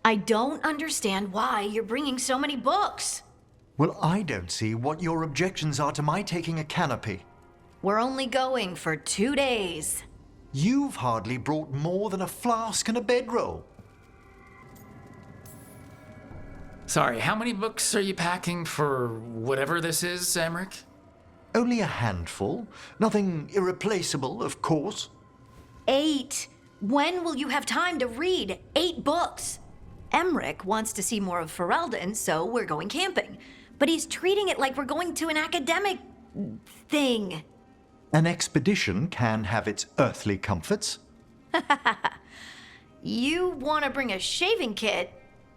I don't understand why you're bringing so many books. Well, I don't see what your objections are to my taking a canopy. We're only going for 2 days. You've hardly brought more than a flask and a bedroll. Sorry, how many books are you packing for whatever this is, Emmerich? Only a handful. Nothing irreplaceable, of course. 8. When will you have time to read 8 books? Emmerich wants to see more of Ferelden, so we're going camping. But he's treating it like we're going to an academic thing. An expedition can have its earthly comforts. You want to bring a shaving kit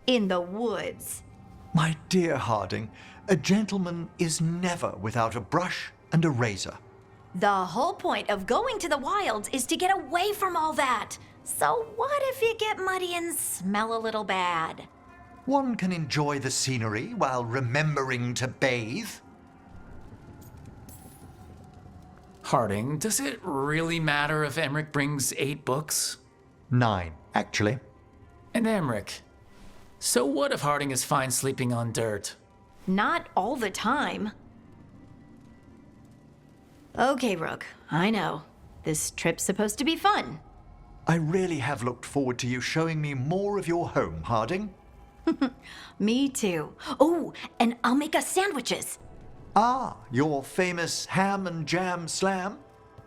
in the woods. My dear Harding, a gentleman is never without a brush and a razor. The whole point of going to the wilds is to get away from all that. So what if you get muddy and smell a little bad? One can enjoy the scenery while remembering to bathe. Harding, does it really matter if Emmerich brings 8 books? 9, actually. And Emmerich, so what if Harding is fine sleeping on dirt? Not all the time. Okay, Rook, I know. This trip's supposed to be fun. I really have looked forward to you showing me more of your home, Harding. Me too. Oh, and I'll make us sandwiches. Ah, your famous ham and jam slam?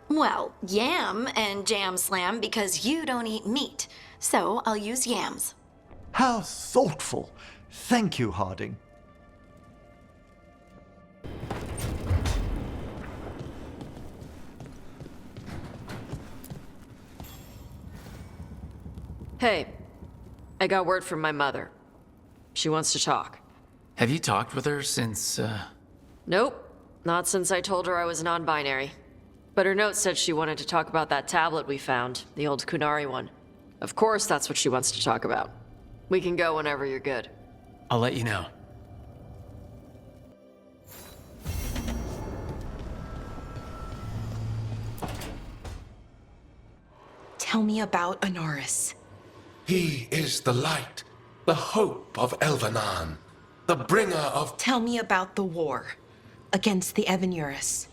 Well, yam and jam slam because you don't eat meat. So I'll use yams. How thoughtful. Thank you, Harding. Hey, I got word from my mother. She wants to talk. Have you talked with her since, Nope, not since I told her I was non-binary. But her note said she wanted to talk about that tablet we found, the old Kunari one. Of course that's what she wants to talk about. We can go whenever you're good. I'll let you know. Tell me about Anaris. He is the light, the hope of Elvenan, the bringer of... Tell me about the war against the Evenuris.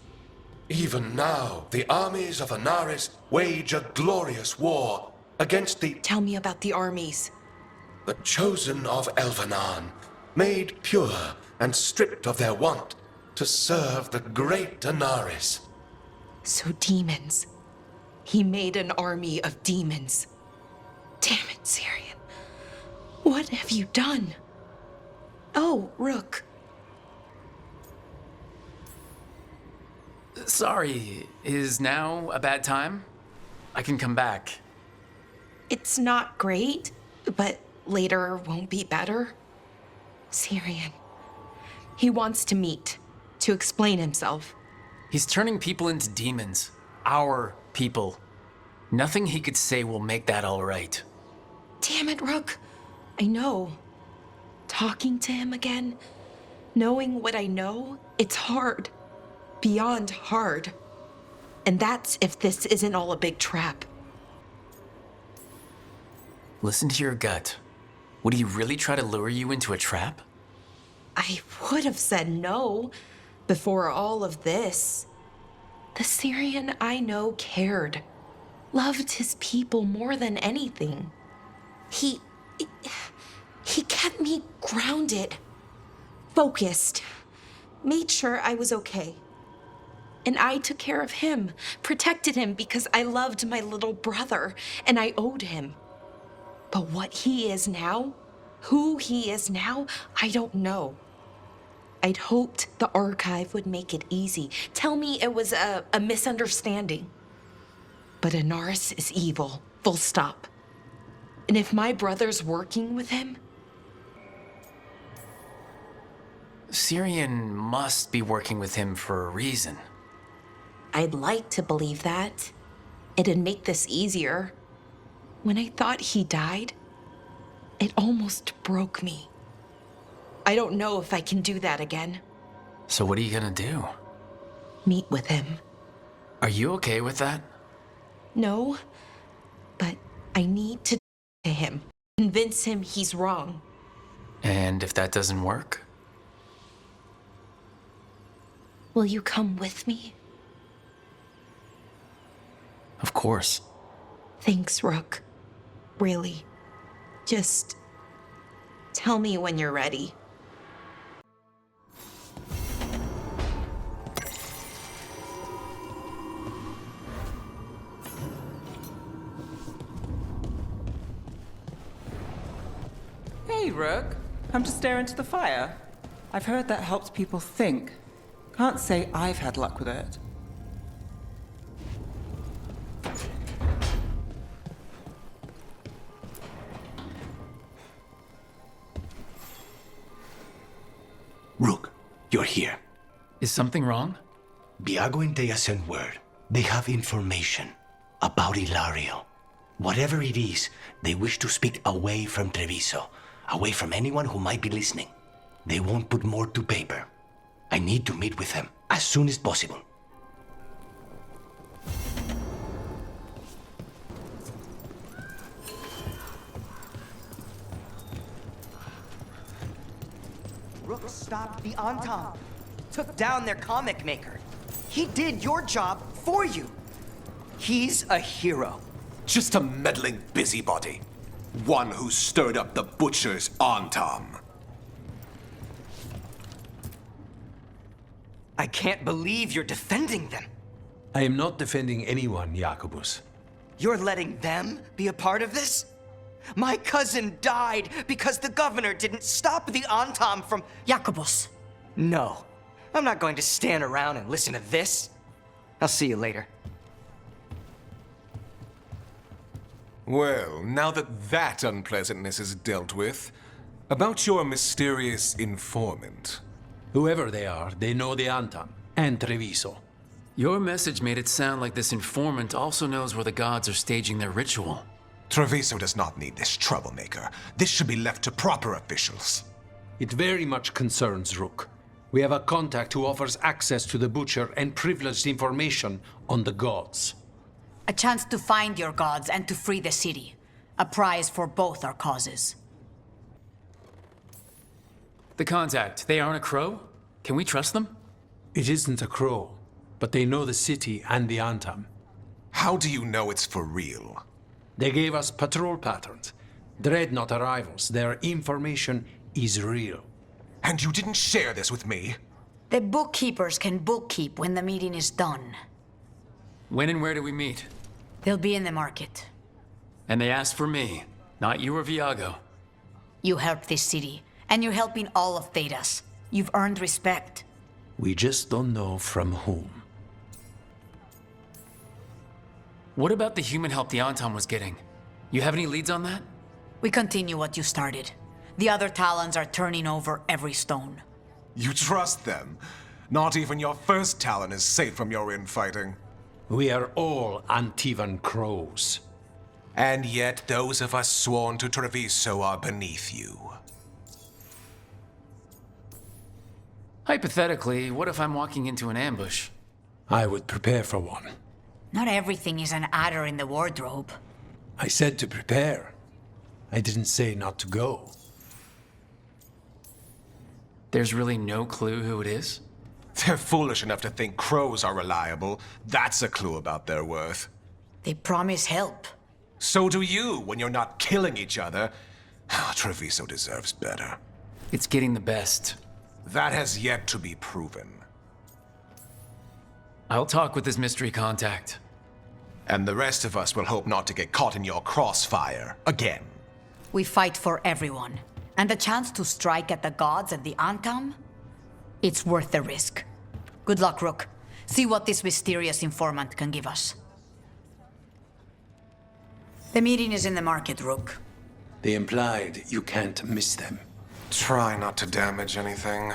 Even now, the armies of Anaris wage a glorious war against the... Tell me about the armies. the chosen of Elvenan, made pure and stripped of their want to serve the great Anaris. So demons. He made an army of demons. Damn it, Syrian. What have you done? Oh, Rook. Sorry, is now a bad time? I can come back. It's not great, but later won't be better. Syrian. He wants to meet, to explain himself. He's turning people into demons. Our people. Nothing he could say will make that all right. Damn it, Rook. I know. Talking to him again, knowing what I know, it's hard. Beyond hard. And that's if this isn't all a big trap. Listen to your gut. Would he really try to lure you into a trap? I would have said no before all of this. The Syrian I know cared, loved his people more than anything. He kept me grounded, focused, made sure I was okay. And I took care of him, protected him because I loved my little brother and I owed him. But what he is now, who he is now, I don't know. I'd hoped the archive would make it easy. Tell me it was a misunderstanding. But Anaris is evil, full stop. And if my brother's working with him... Syrian must be working with him for a reason. I'd like to believe that. It'd make this easier. When I thought he died, it almost broke me. I don't know if I can do that again. So what are you gonna do? Meet with him. Are you okay with that? No, but I need to him. Convince him he's wrong. And if that doesn't work? Will you come with me? Of course. Thanks, Rook. Really. Just tell me when you're ready. Hey, Rook. Come to stare into the fire. I've heard that helps people think. Can't say I've had luck with it. Rook, you're here. Is something wrong? Viago and Dea sent word. They have information about Ilario. Whatever it is, they wish to speak away from Treviso, away from anyone who might be listening. They won't put more to paper. I need to meet with them as soon as possible. Rook stopped the Entente, took down their comic maker. He did your job for you. He's a hero. Just a meddling busybody. One who stirred up the butcher's Entente. I can't believe you're defending them. I am not defending anyone, Jacobus. You're letting them be a part of this? My cousin died because the governor didn't stop the Entente from... Jacobus. No, I'm not going to stand around and listen to this. I'll see you later. Well, now that unpleasantness is dealt with, about your mysterious informant. Whoever they are, they know the Antam and Treviso. Your message made it sound like this informant also knows where the gods are staging their ritual. Treviso does not need this troublemaker. This should be left to proper officials. It very much concerns Rook. We have a contact who offers access to the butcher and privileged information on the gods. A chance to find your gods and to free the city. A prize for both our causes. The contact, they aren't a crow? Can we trust them? It isn't a crow, but they know the city and the Antam. How do you know it's for real? They gave us patrol patterns. Dreadnought arrivals. Their information is real. And you didn't share this with me? The bookkeepers can bookkeep when the meeting is done. When and where do we meet? They'll be in the market. And they asked for me, not you or Viago. You helped this city, and you're helping all of Thedas. You've earned respect. We just don't know from whom. What about the human help the Anton was getting? You have any leads on that? We continue what you started. The other Talons are turning over every stone. You trust them? Not even your first Talon is safe from your infighting. We are all Antivan crows. And yet those of us sworn to Treviso are beneath you. Hypothetically, what if I'm walking into an ambush? I would prepare for one. Not everything is an adder in the wardrobe. I said to prepare. I didn't say not to go. There's really no clue who it is? They're foolish enough to think crows are reliable. That's a clue about their worth. They promise help. So do you when you're not killing each other. Treviso deserves better. It's getting the best. That has yet to be proven. I'll talk with this mystery contact. And the rest of us will hope not to get caught in your crossfire again. We fight for everyone. And the chance to strike at the gods and the Antam? It's worth the risk. Good luck, Rook. See what this mysterious informant can give us. The meeting is in the market, Rook. They implied you can't miss them. Try not to damage anything.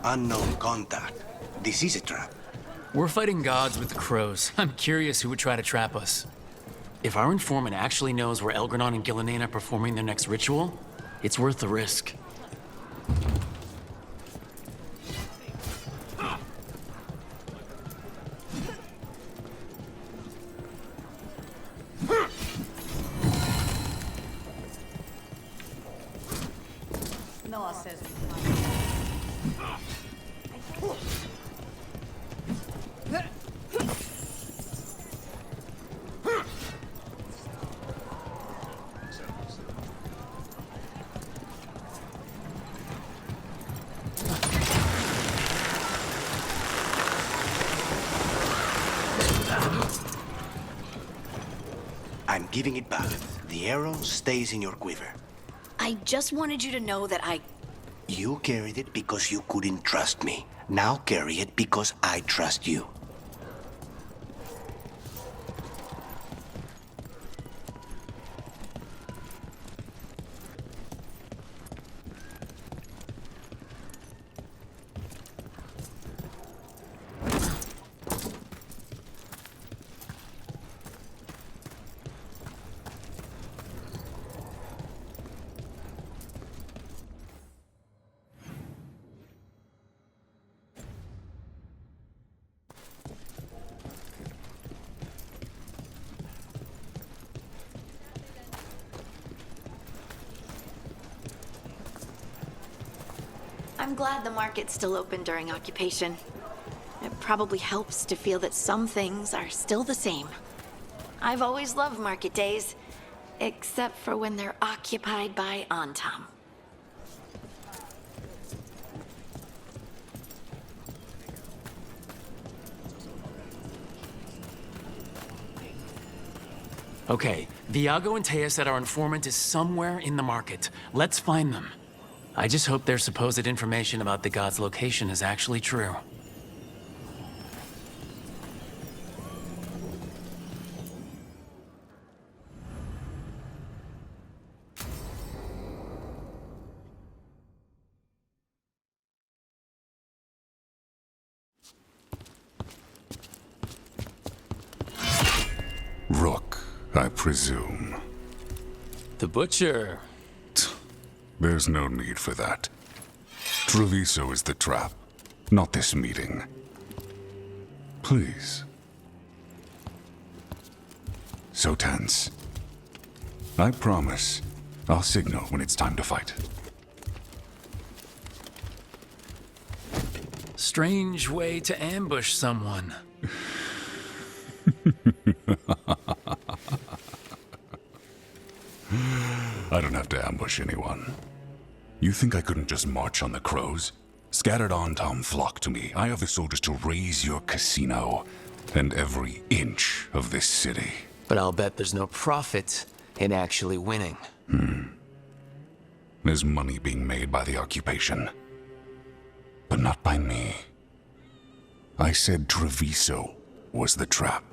Unknown contact. This is a trap. We're fighting gods with the crows. I'm curious who would try to trap us. If our informant actually knows where Elgranon and Gillinan are performing their next ritual, it's worth the risk. Noah says. I'm giving it back. The arrow stays in your quiver. I just wanted you to know that You carried it because you couldn't trust me. Now carry it because I trust you. I'm glad the market's still open during occupation. It probably helps to feel that some things are still the same. I've always loved market days, except for when they're occupied by Antam. Okay, Viago and Taya said our informant is somewhere in the market. Let's find them. I just hope their supposed information about the god's location is actually true. Rook, I presume. The butcher. There's no need for that. Treviso is the trap, not this meeting. Please. So tense. I promise I'll signal when it's time to fight. Strange way to ambush someone. I don't have to ambush anyone. You think I couldn't just march on the crows? Scattered Antam flock to me. I have the soldiers to raise your casino and every inch of this city. But I'll bet there's no profit in actually winning. There's money being made by the occupation. But not by me. I said Treviso was the trap,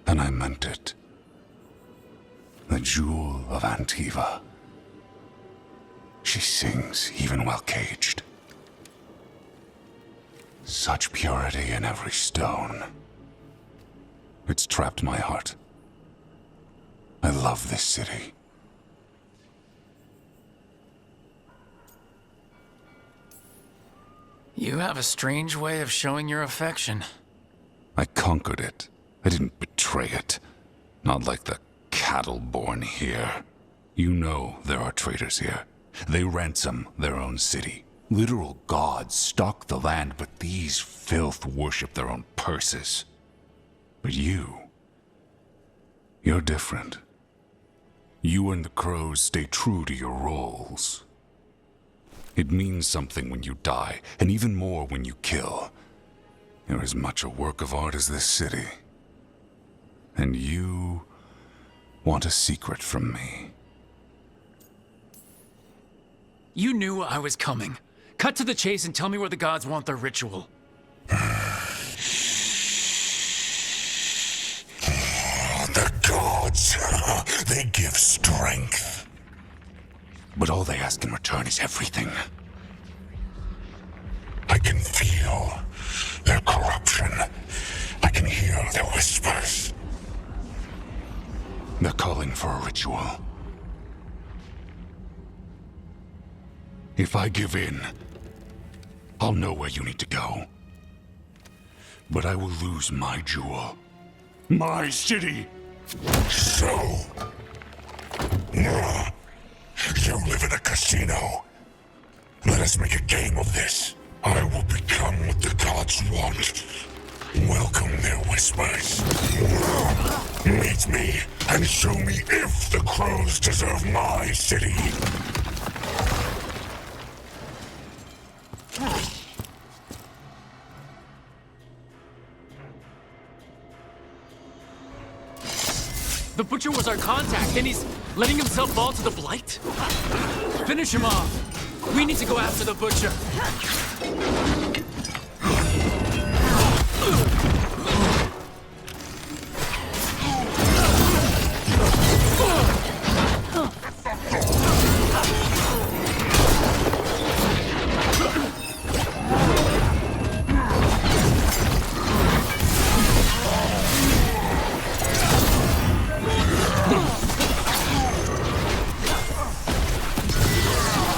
and I meant it. The jewel of Antiva. She sings even while caged. Such purity in every stone. It's trapped my heart. I love this city. You have a strange way of showing your affection. I conquered it. I didn't betray it. Not like the cattle born here. You know there are traitors here. They ransom their own city. Literal gods stalk the land, but these filth worship their own purses. But you're different. You and the crows stay true to your roles. It means something when you die, and even more when you kill. You're as much a work of art as this city. And you want a secret from me. You knew I was coming. Cut to the chase and tell me where the gods want their ritual. The gods, they give strength. But all they ask in return is everything. I can for a ritual. If I give in, I'll know where you need to go. But I will lose my jewel. My city! So... you live in a casino. Let us make a game of this. I will become what the gods want. Welcome their whispers. Meet me and show me if the crows deserve my city. The Butcher was our contact, and he's letting himself fall to the Blight? Finish him off. We need to go after the Butcher.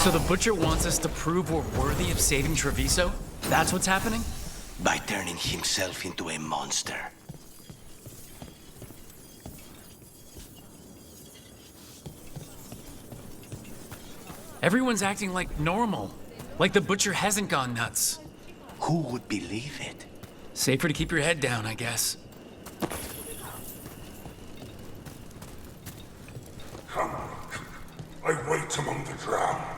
So the Butcher wants us to prove we're worthy of saving Treviso? That's what's happening? By turning himself into a monster. Everyone's acting like normal. Like the Butcher hasn't gone nuts. Who would believe it? Safer to keep your head down, I guess. Come. I wait among the drowned.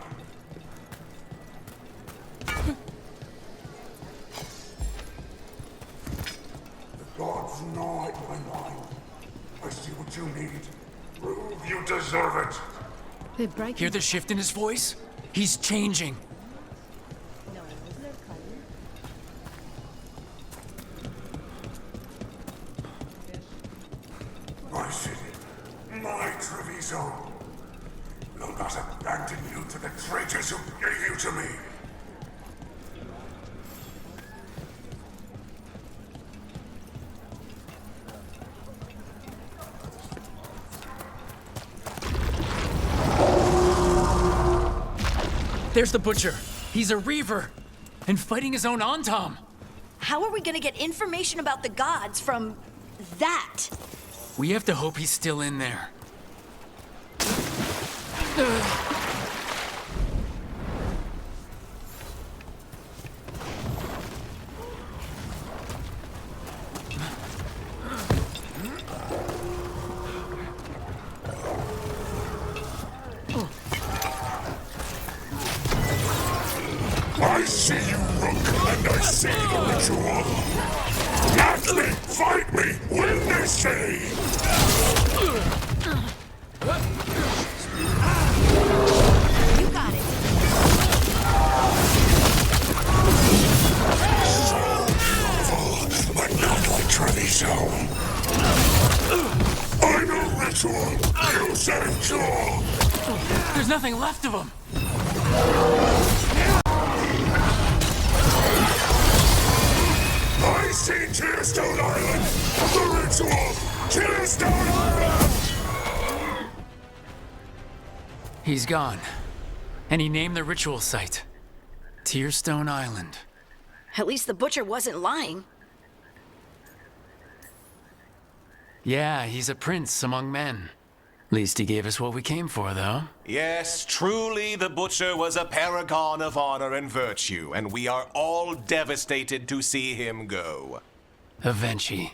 The gods gnaw at my mind. I see what you need. Prove you deserve it. Hear the shift in his voice? He's changing. My city, my Treviso. Will not abandon you to the traitors who gave you to me. There's the Butcher. He's a Reaver. And fighting his own Antom. How are we gonna get information about the gods from that? We have to hope he's still in there. I see you, Rook, and I see the ritual. Match me, fight me, win this city! You got it. So beautiful, but not like Treviso. I'm a ritual, you say jewel. There's nothing left of him. I see Tearstone Island! The ritual! Tearstone Island! He's gone. And he named the ritual site. Tearstone Island. At least the Butcher wasn't lying. Yeah, he's a prince among men. Least he gave us what we came for, though. Yes, truly the Butcher was a paragon of honor and virtue, and we are all devastated to see him go. Avenchi.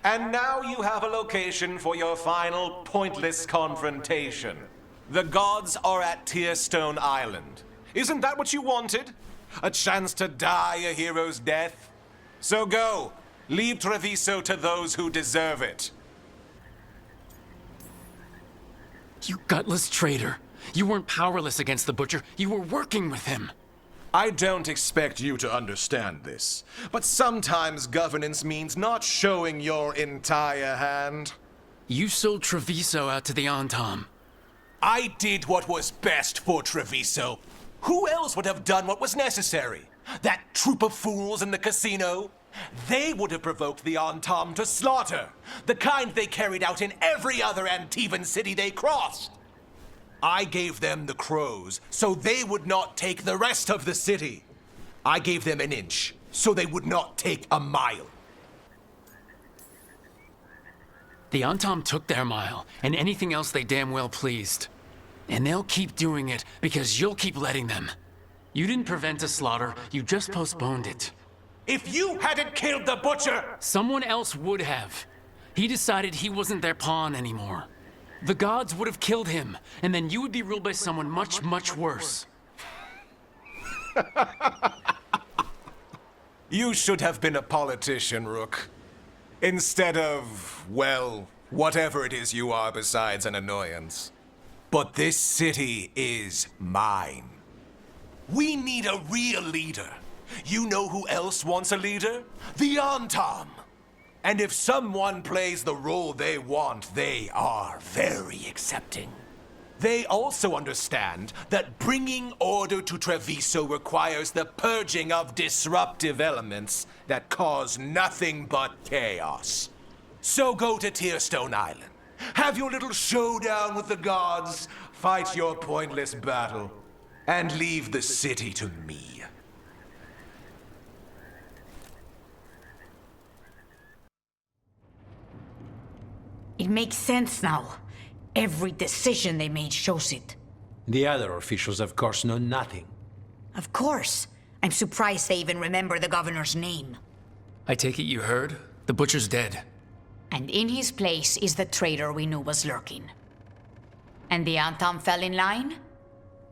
And now you have a location for your final pointless confrontation. The gods are at Tearstone Island. Isn't that what you wanted? A chance to die a hero's death? So go. Leave Treviso to those who deserve it. You gutless traitor. You weren't powerless against the Butcher. You were working with him. I don't expect you to understand this, but sometimes governance means not showing your entire hand. You sold Treviso out to the Antom. I did what was best for Treviso. Who else would have done what was necessary? That troop of fools in the casino? They would have provoked the Antam to slaughter, the kind they carried out in every other Antivan city they crossed. I gave them the crows so they would not take the rest of the city. I gave them an inch so they would not take a mile. The Antam took their mile, and anything else they damn well pleased. And they'll keep doing it because you'll keep letting them. You didn't prevent a slaughter, you just postponed it. If you hadn't killed the butcher! Someone else would have. He decided he wasn't their pawn anymore. The gods would have killed him, and then you would be ruled by someone much, much worse. You should have been a politician, Rook. Instead of, well, whatever it is you are besides an annoyance. But this city is mine. We need a real leader. You know who else wants a leader? The Antam. And if someone plays the role they want, they are very accepting. They also understand that bringing order to Treviso requires the purging of disruptive elements that cause nothing but chaos. So go to Tearstone Island. Have your little showdown with the gods, fight your pointless battle, and leave the city to me. It makes sense now. Every decision they made shows it. The other officials, of course, know nothing. Of course. I'm surprised they even remember the governor's name. I take it you heard? The butcher's dead. And in his place is the traitor we knew was lurking. And the Antam fell in line?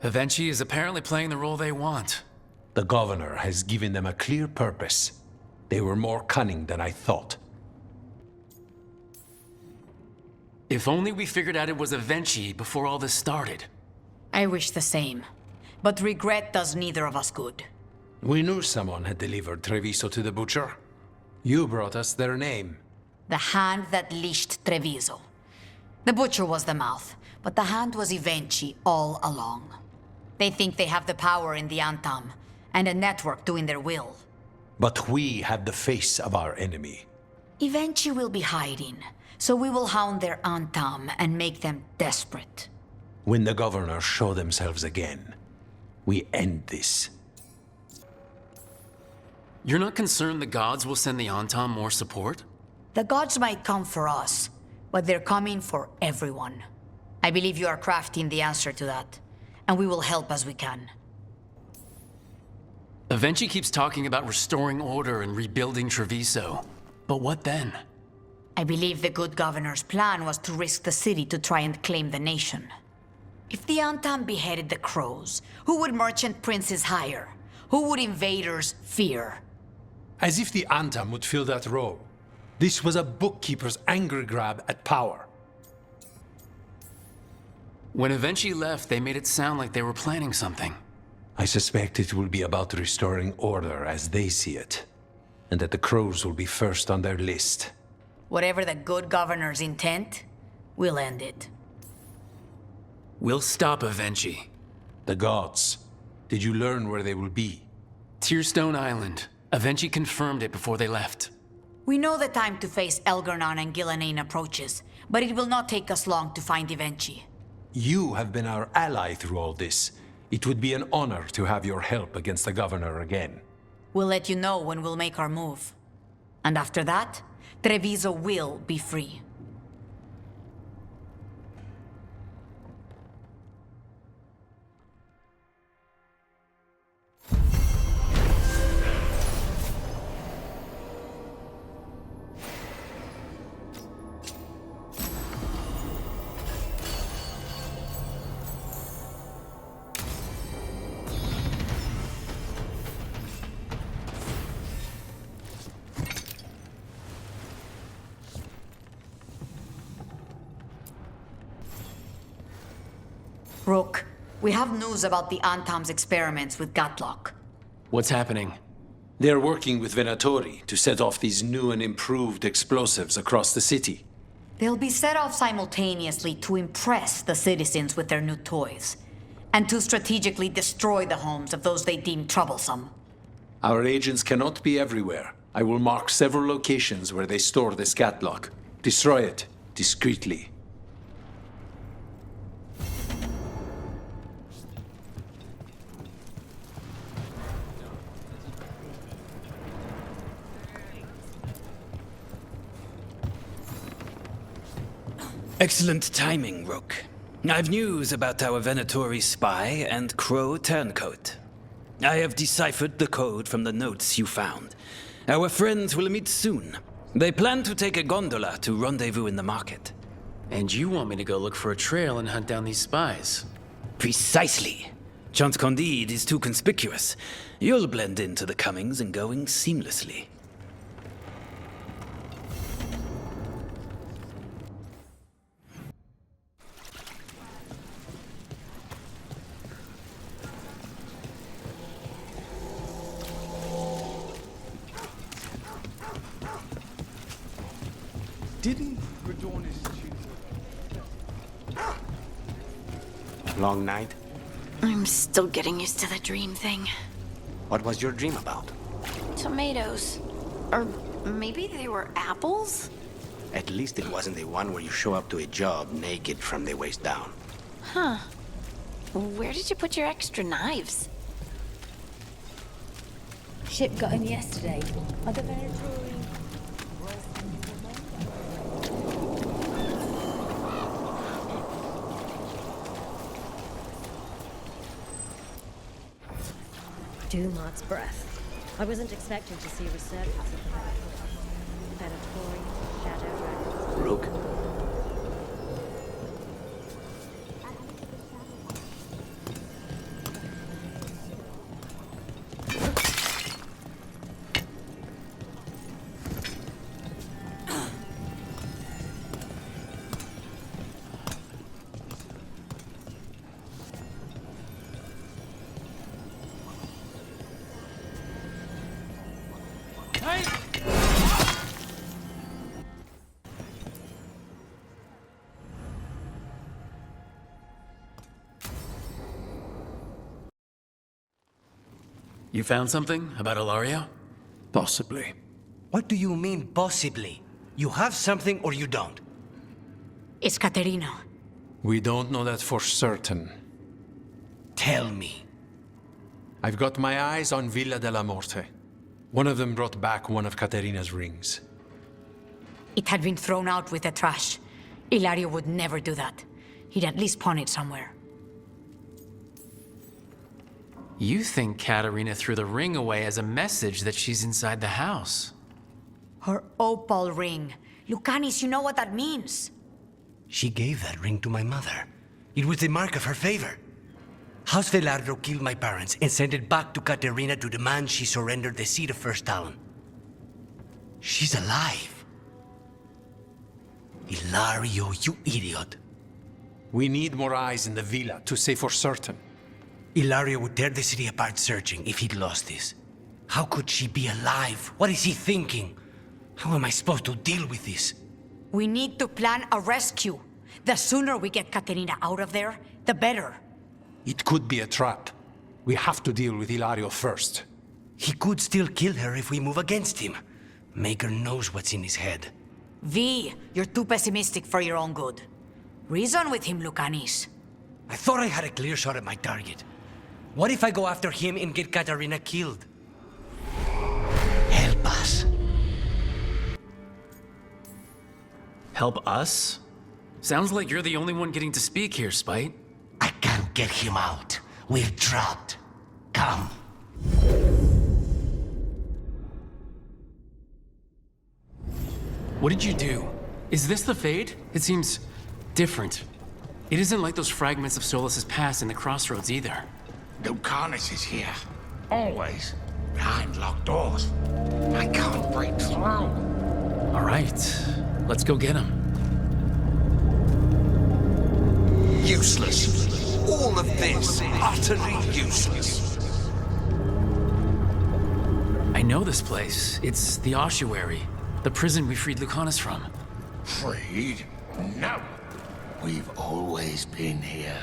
Avenchi is apparently playing the role they want. The governor has given them a clear purpose. They were more cunning than I thought. If only we figured out it was Avenchi before all this started. I wish the same. But regret does neither of us good. We knew someone had delivered Treviso to the butcher. You brought us their name. The hand that leashed Treviso. The butcher was the mouth, but the hand was Avenchi all along. They think they have the power in the Antam, and a network doing their will. But we have the face of our enemy. Avenchi will be hiding, so we will hound their Antam and make them desperate. When the governors show themselves again, we end this. You're not concerned the gods will send the Antam more support? The gods might come for us, but they're coming for everyone. I believe you are crafting the answer to that, and we will help as we can. Avenchi keeps talking about restoring order and rebuilding Treviso. But what then? I believe the good governor's plan was to risk the city to try and claim the nation. If the Antam beheaded the crows, who would merchant princes hire? Who would invaders fear? As if the Antam would fill that role. This was a bookkeeper's angry grab at power. When Avenchi left, they made it sound like they were planning something. I suspect it will be about restoring order as they see it, and that the crows will be first on their list. Whatever the good governor's intent, we'll end it. We'll stop Avenchi. The gods. Did you learn where they will be? Tearstone Island. Avenchi confirmed it before they left. We know the time to face Elgar'nan and Gillenane approaches, but it will not take us long to find Avenchi. You have been our ally through all this. It would be an honor to have your help against the governor again. We'll let you know when we'll make our move. And after that, Treviso will be free. Rook, we have news about the Antam's experiments with Gatlock. What's happening? They're working with Venatori to set off these new and improved explosives across the city. They'll be set off simultaneously to impress the citizens with their new toys, and to strategically destroy the homes of those they deem troublesome. Our agents cannot be everywhere. I will mark several locations where they store this catlock. Destroy it discreetly. Excellent timing, Rook. I've news about our Venatori spy and Crow turncoat. I have deciphered the code from the notes you found. Our friends will meet soon. They plan to take a gondola to rendezvous in the market. And you want me to go look for a trail and hunt down these spies? Precisely. Chance Candide is too conspicuous. You'll blend into the comings and goings seamlessly. Didn't Long night? I'm still getting used to the dream thing. What was your dream about? Tomatoes. Or maybe they were apples? At least it wasn't the one where you show up to a job naked from the waist down. Huh. Where did you put your extra knives? Ship got in yesterday. Are the Venatori... Dumart's breath. I wasn't expecting to see a resurgence of the Venatori, Shadow Dragons. Rook? You found something about Ilario? Possibly. What do you mean, possibly? You have something or you don't? It's Caterina. We don't know that for certain. Tell me. I've got my eyes on Villa della Morte. One of them brought back one of Caterina's rings. It had been thrown out with the trash. Ilario would never do that. He'd at least pawn it somewhere. You think Katerina threw the ring away as a message that she's inside the house? Her opal ring. Lucanis, you know what that means. She gave that ring to my mother. It was the mark of her favor. House Velardo killed my parents and sent it back to Caterina to demand she surrender the seat of First Talon. She's alive. Ilario, you idiot. We need more eyes in the villa to say for certain. Ilario would tear the city apart searching if he'd lost this. How could she be alive? What is he thinking? How am I supposed to deal with this? We need to plan a rescue. The sooner we get Caterina out of there, the better. It could be a trap. We have to deal with Ilario first. He could still kill her if we move against him. Maker knows what's in his head. V, you're too pessimistic for your own good. Reason with him, Lucanis. I thought I had a clear shot at my target. What if I go after him and get Caterina killed? Help us. Help us? Sounds like you're the only one getting to speak here, Spite. I can't get him out. We're trapped. Come. What did you do? Is this the Fade? It seems different. It isn't like those fragments of Solas's past in the crossroads either. Lucanis is here. Always. Behind locked doors. I can't break through. All right. Let's go get him. Useless. All of this, utterly useless. I know this place. It's the ossuary. The prison we freed Lucanus from. Freed? No. We've always been here.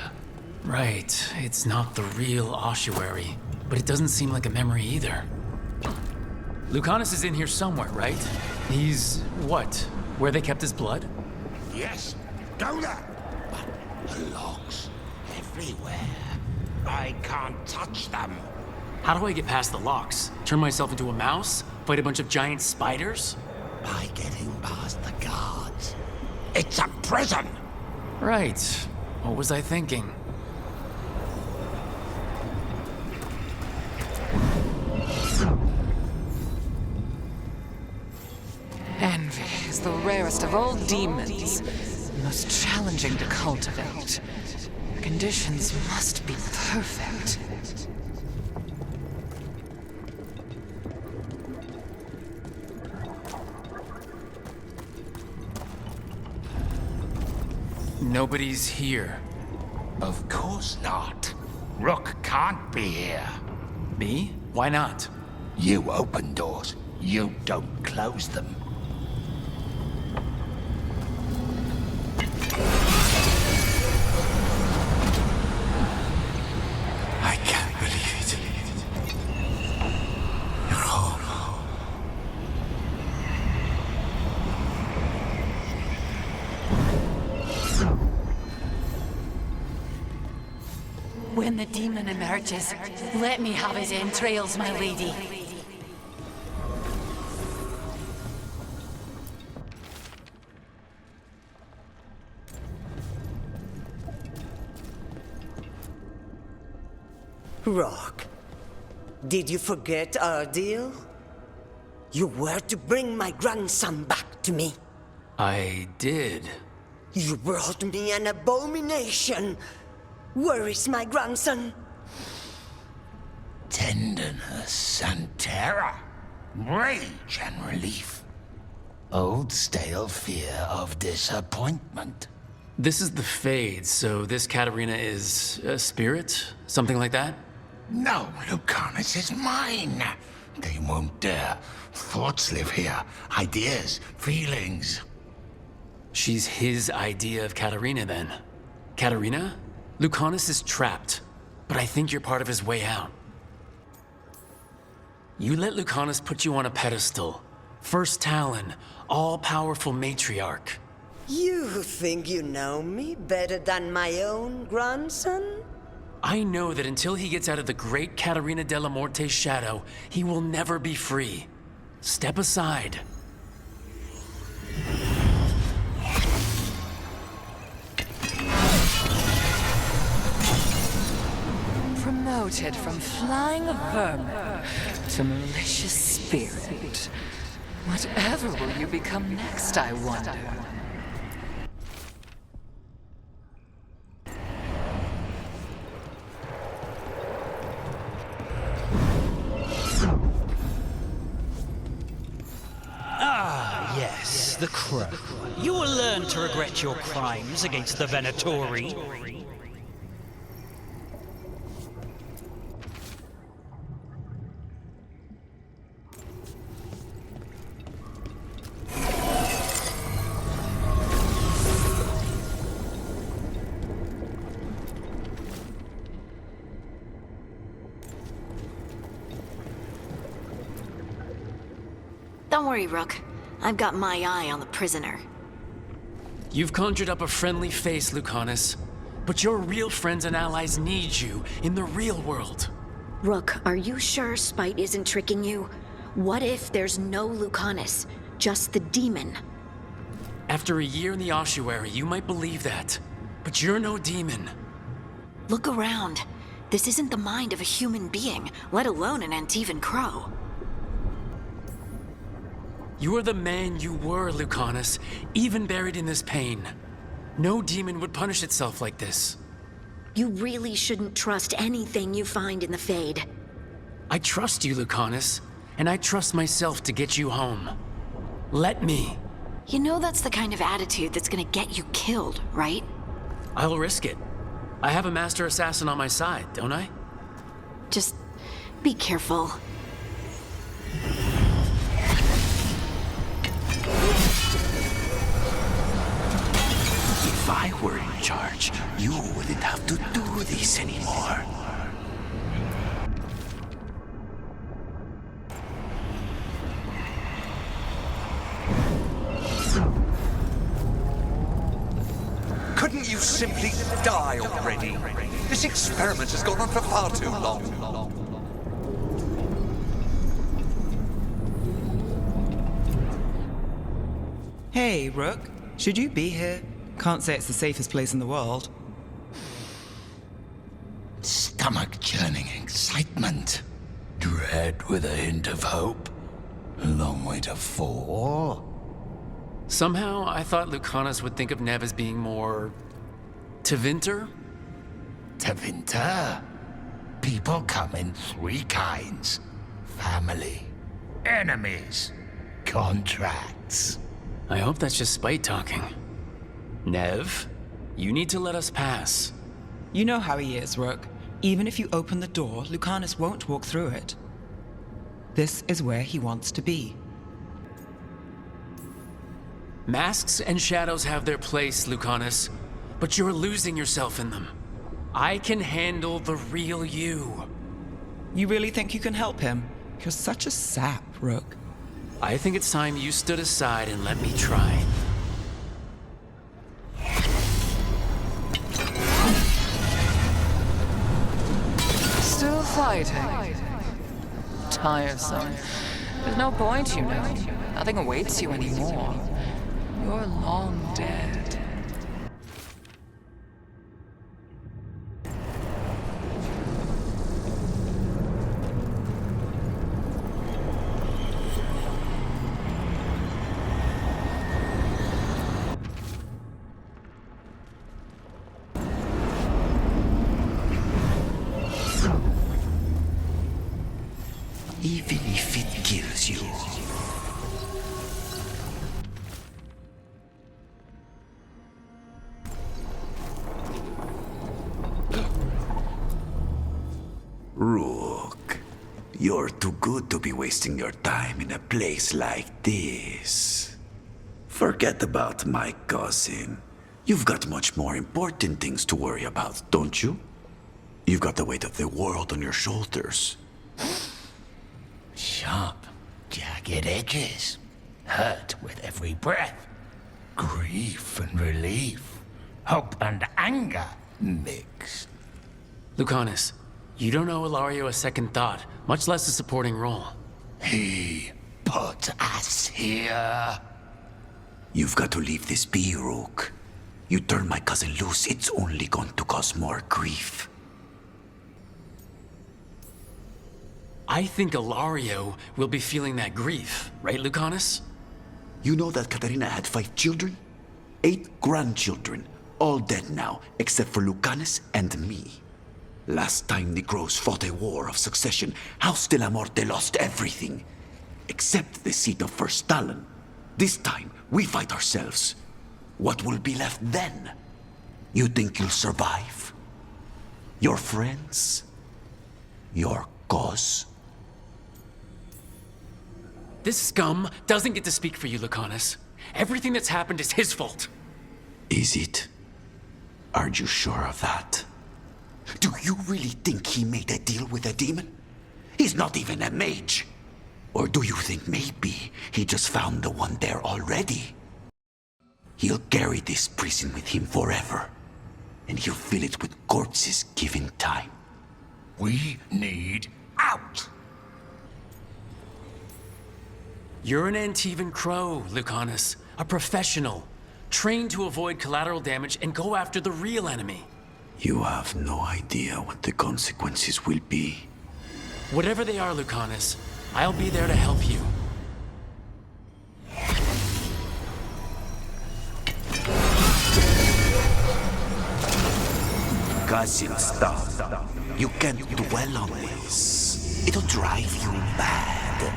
Right. It's not the real ossuary. But it doesn't seem like a memory either. Lucanus is in here somewhere, right? He's what? Where they kept his blood? Yes, go there. But the locks everywhere. I can't touch them. How do I get past the locks? Turn myself into a mouse? Fight a bunch of giant spiders? By getting past the guards. It's a prison! Right. What was I thinking? Envy is the rarest of all demons, most challenging to cultivate. Conditions must be perfect. Nobody's here. Of course not. Rook can't be here. Me? Why not? You open doors. You don't close them. I can't believe it. You're home. When the demon emerges, let me have his entrails, my lady. Rock, did you forget our deal? You were to bring my grandson back to me. I did. You brought me an abomination. Where is my grandson? Tenderness and terror. Rage and relief. Old stale fear of disappointment. This is the Fade, so this Katarina is a spirit? Something like that? No, Lucanus is mine. They won't dare. Thoughts live here. Ideas, feelings. She's his idea of Katarina, then. Katarina? Lucanus is trapped, but I think you're part of his way out. You let Lucanus put you on a pedestal. First Talon, all-powerful matriarch. You think you know me better than my own grandson? I know that until he gets out of the great Catarina della Morte's shadow, he will never be free. Step aside. Promoted from flying vermin to malicious spirit. Whatever will you become next, I wonder? Ah, yes, the Crow. You will learn to regret your crimes against the Venatori. Don't worry, Rook. I've got my eye on the prisoner. You've conjured up a friendly face, Lucanus. But your real friends and allies need you in the real world. Rook, are you sure Spite isn't tricking you? What if there's no Lucanus, just the demon? After a year in the ossuary, you might believe that. But you're no demon. Look around. This isn't the mind of a human being, let alone an Antivan Crow. You are the man you were, Lucanus, even buried in this pain. No demon would punish itself like this. You really shouldn't trust anything you find in the Fade. I trust you, Lucanus, and I trust myself to get you home. Let me. You know that's the kind of attitude that's gonna get you killed, right? I'll risk it. I have a master assassin on my side, don't I? Just be careful. If I were in charge, you wouldn't have to do this anymore. you simply die already? This experiment has gone on for far too long. Hey, Rook. Should you be here? Can't say it's the safest place in the world. Stomach-churning excitement. Dread with a hint of hope. A long way to fall. Somehow, I thought Lucanus would think of Nev as being more... Tevinter? Tevinter? People come in three kinds. Family, enemies, contracts. I hope that's just spite talking. Nev, you need to let us pass. You know how he is, Rook. Even if you open the door, Lucanus won't walk through it. This is where he wants to be. Masks and shadows have their place, Lucanus, but you're losing yourself in them. I can handle the real you. You really think you can help him? You're such a sap, Rook. I think it's time you stood aside and let me try. Still fighting. Tiresome. There's no point, you know. Nothing awaits you anymore. You're long dead. Even if it kills you. Rook, you're too good to be wasting your time in a place like this. Forget about my cousin. You've got much more important things to worry about, don't you? You've got the weight of the world on your shoulders. Sharp, jagged edges. Hurt with every breath. Grief and relief. Hope and anger mixed. Lucanus, you don't owe Ilario a second thought, much less a supporting role. He put us here. You've got to leave this be, Rook. You turn my cousin loose, it's only going to cause more grief. I think Ilario will be feeling that grief, right, Lucanus? You know that Katarina had 5 children? 8 grandchildren, all dead now, except for Lucanus and me. Last time Negros fought a war of succession, House de la Morte lost everything. Except the seat of First Stalin. This time, we fight ourselves. What will be left then? You think you'll survive? Your friends? Your cause? This scum doesn't get to speak for you, Lucanus. Everything that's happened is his fault. Is it? Are you sure of that? Do you really think he made a deal with a demon? He's not even a mage. Or do you think maybe he just found the one there already? He'll carry this prison with him forever. And he'll fill it with corpses given time. We need out! You're an Antivan Crow, Lucanus. A professional. Trained to avoid collateral damage and go after the real enemy. You have no idea what the consequences will be. Whatever they are, Lucanus, I'll be there to help you. Cousin, stop. You can't dwell on this. It'll drive you mad.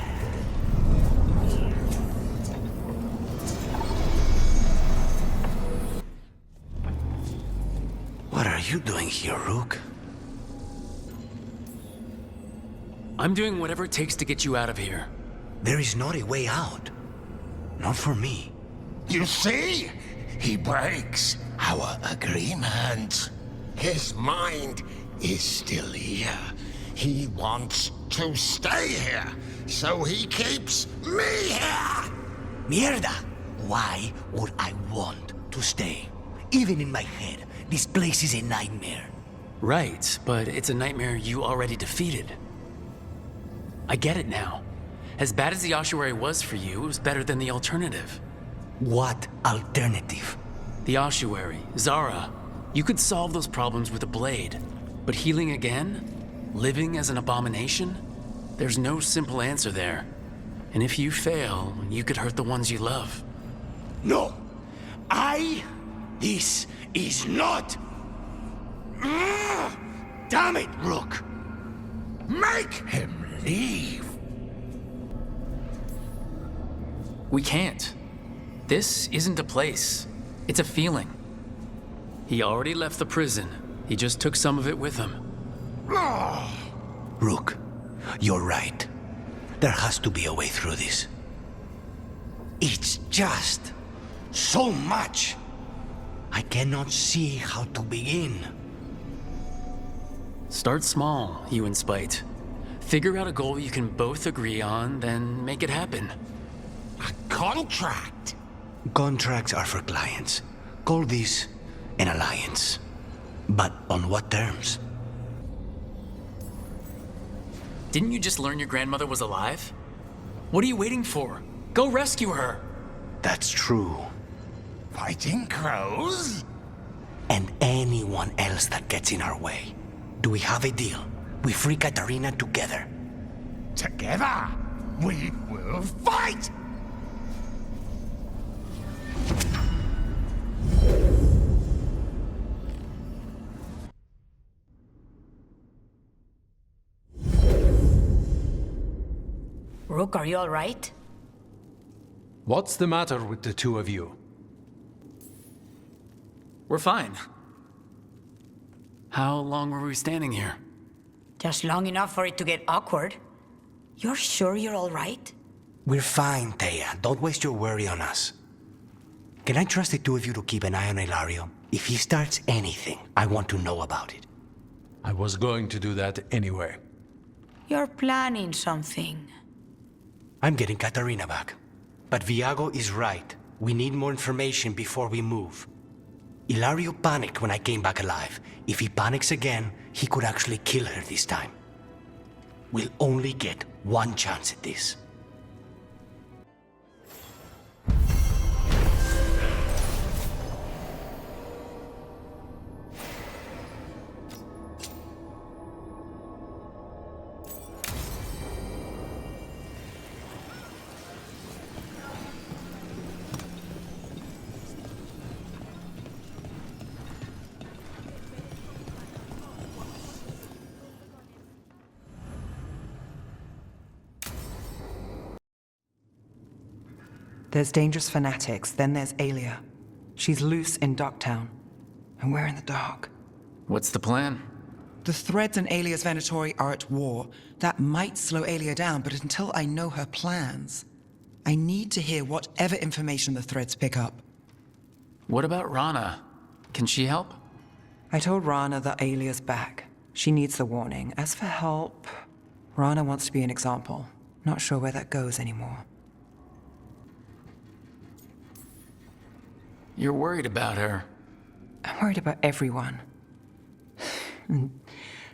What are you doing here, Rook? I'm doing whatever it takes to get you out of here. There is not a way out. Not for me. You see? He breaks our agreement. His mind is still here. He wants to stay here, so he keeps me here! Mierda! Why would I want to stay? Even in my head, This place is a nightmare. Right, but it's a nightmare you already defeated. I get it now. As bad as the ossuary was for you, it was better than the alternative. What alternative? The ossuary, Zara. You could solve those problems with a blade. But healing again? Living as an abomination? There's no simple answer there. And if you fail, you could hurt the ones you love. No! This is not... Damn it, Rook! Make him leave! We can't. This isn't a place. It's a feeling. He already left the prison. He just took some of it with him. Rook, you're right. There has to be a way through this. It's just so much. I cannot see how to begin. Start small, you and Spite. Figure out a goal you can both agree on, then make it happen. A contract? Contracts are for clients. Call this an alliance. But on what terms? Didn't you just learn your grandmother was alive? What are you waiting for? Go rescue her! That's true. Fighting crows? And anyone else that gets in our way. Do we have a deal? We free Katarina together. Together, we will fight! Rook, are you all right? What's the matter with the two of you? We're fine. How long were we standing here? Just long enough for it to get awkward. You're sure you're all right? We're fine, Thea. Don't waste your worry on us. Can I trust the two of you to keep an eye on Hilario? If he starts anything, I want to know about it. I was going to do that anyway. You're planning something. I'm getting Katarina back. But Viago is right. We need more information before we move. Hilario panicked when I came back alive. If he panics again, he could actually kill her this time. We'll only get one chance at this. There's dangerous fanatics, then there's Alia. She's loose in Docktown, and we're in the dark. What's the plan? The Threads and Alia's Venatori are at war. That might slow Alia down, but until I know her plans, I need to hear whatever information the Threads pick up. What about Rana? Can she help? I told Rana that Alia's back. She needs the warning. As for help, Rana wants to be an example. Not sure where that goes anymore. You're worried about her. I'm worried about everyone.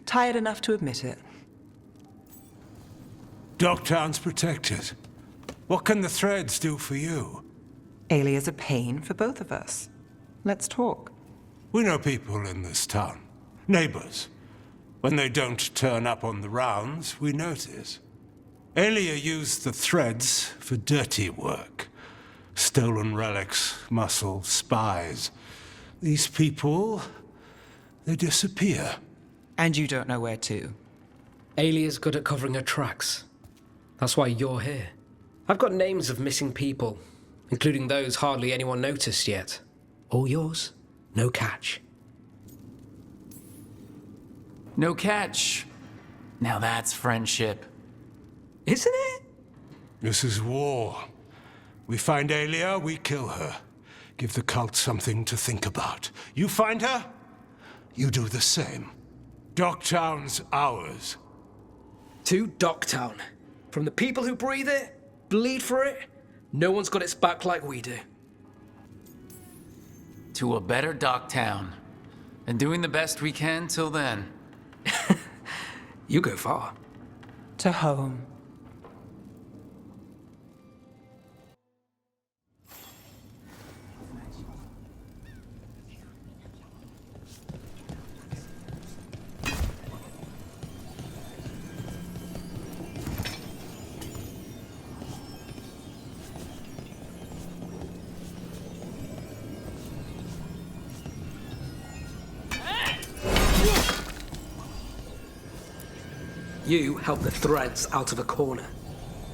Tired enough to admit it. Docktown's protected. What can the Threads do for you? Alia's a pain for both of us. Let's talk. We know people in this town. Neighbors. When they don't turn up on the rounds, we notice. Alia used the Threads for dirty work. Stolen relics, muscle, spies. These people, they disappear. And you don't know where to. Alia's good at covering her tracks. That's why you're here. I've got names of missing people, including those hardly anyone noticed yet. All yours, no catch. No catch. Now that's friendship. Isn't it? This is war. We find Alia, we kill her. Give the cult something to think about. You find her, you do the same. Docktown's ours. To Docktown. From the people who breathe it, bleed for it, no one's got its back like we do. To a better Docktown. and doing the best we can till then. You go far. To home. You helped the threads out of a corner.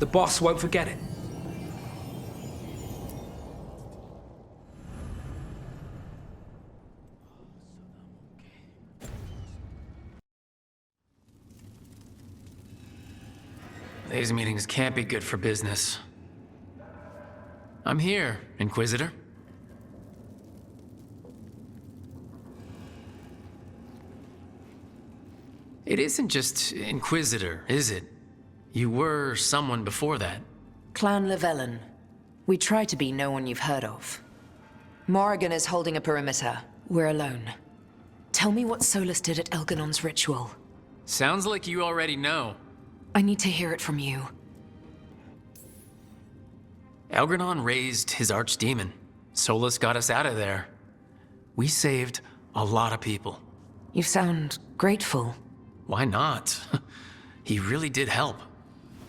The boss won't forget it. These meetings can't be good for business. I'm here, Inquisitor. It isn't just Inquisitor, is it? You were someone before that. Clan Llewellyn. We try to be no one you've heard of. Morrigan is holding a perimeter. We're alone. Tell me what Solus did at Elganon's ritual. Sounds like you already know. I need to hear it from you. Elganon raised his archdemon. Solus got us out of there. We saved a lot of people. You sound grateful. Why not? He really did help.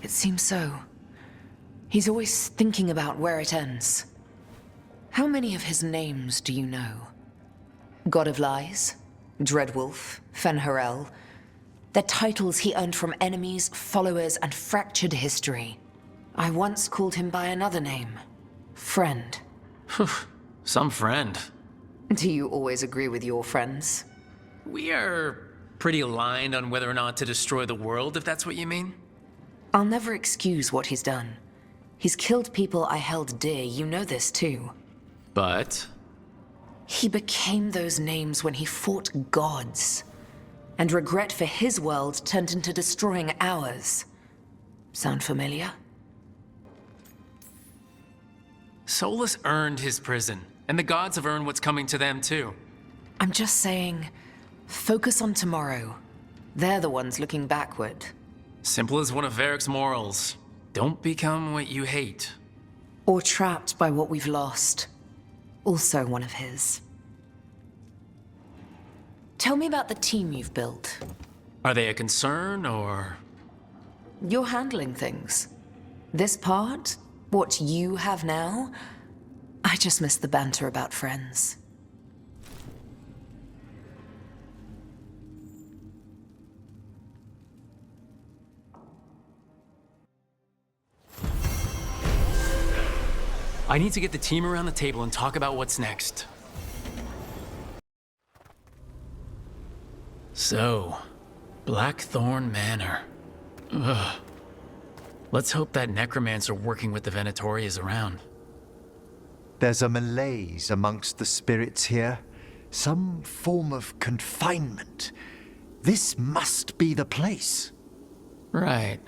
It seems so. He's always thinking about where it ends. How many of his names do you know? God of Lies, Dreadwolf, Fen'Harel. They're titles he earned from enemies, followers, and fractured history. I once called him by another name. Friend. Some friend. Do you always agree with your friends? We are pretty aligned on whether or not to destroy the world, if that's what you mean. I'll never excuse what he's done. He's killed people I held dear, you know this too. But? He became those names when he fought gods. And regret for his world turned into destroying ours. Sound familiar? Solus earned his prison, and the gods have earned what's coming to them too. I'm just saying, focus on tomorrow. They're the ones looking backward. Simple as one of Varric's morals. Don't become what you hate. Or trapped by what we've lost. Also one of his. Tell me about the team you've built. Are they a concern, or...? You're handling things. This part, what you have now, I just miss the banter about friends. I need to get the team around the table and talk about what's next. So, Blackthorn Manor. Ugh. Let's hope that necromancer working with the Venatori is around. There's a malaise amongst the spirits here. Some form of confinement. This must be the place. Right.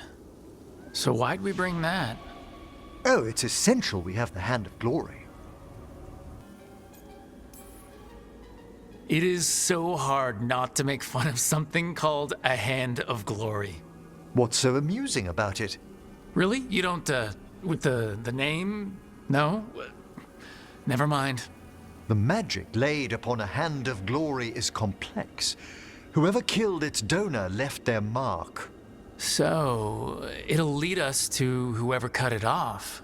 So why'd we bring that? Oh, it's essential we have the Hand of Glory. It is so hard not to make fun of something called a Hand of Glory. What's so amusing about it? Really? You don't, with the name? No? Never mind. The magic laid upon a Hand of Glory is complex. Whoever killed its donor left their mark. So, it'll lead us to whoever cut it off.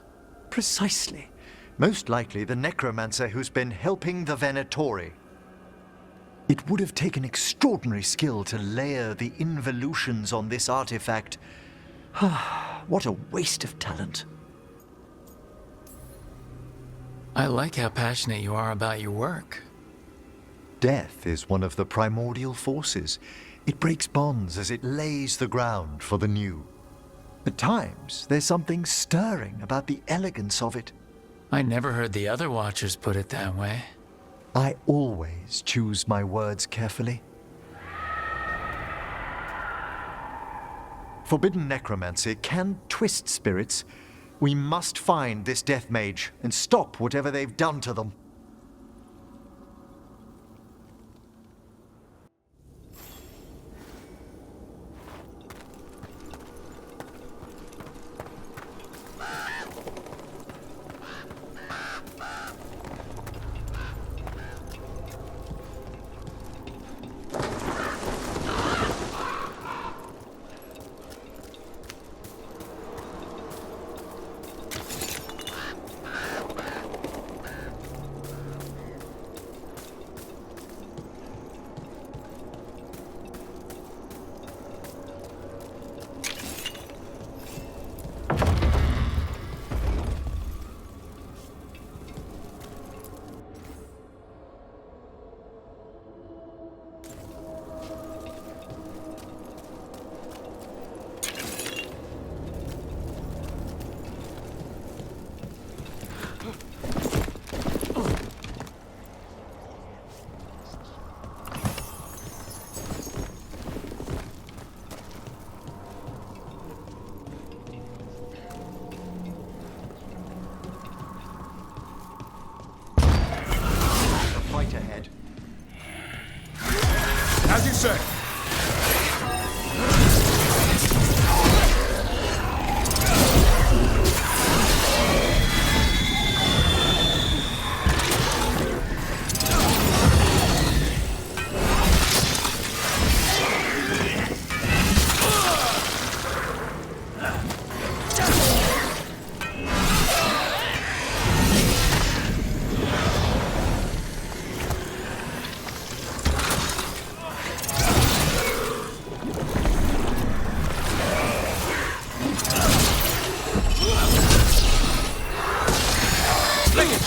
Precisely. Most likely the necromancer who's been helping the Venatori. It would have taken extraordinary skill to layer the involutions on this artifact. What a waste of talent. I like how passionate you are about your work. Death is one of the primordial forces. It breaks bonds as it lays the ground for the new. At times, there's something stirring about the elegance of it. I never heard the other Watchers put it that way. I always choose my words carefully. Forbidden necromancy can twist spirits. We must find this death mage and stop whatever they've done to them.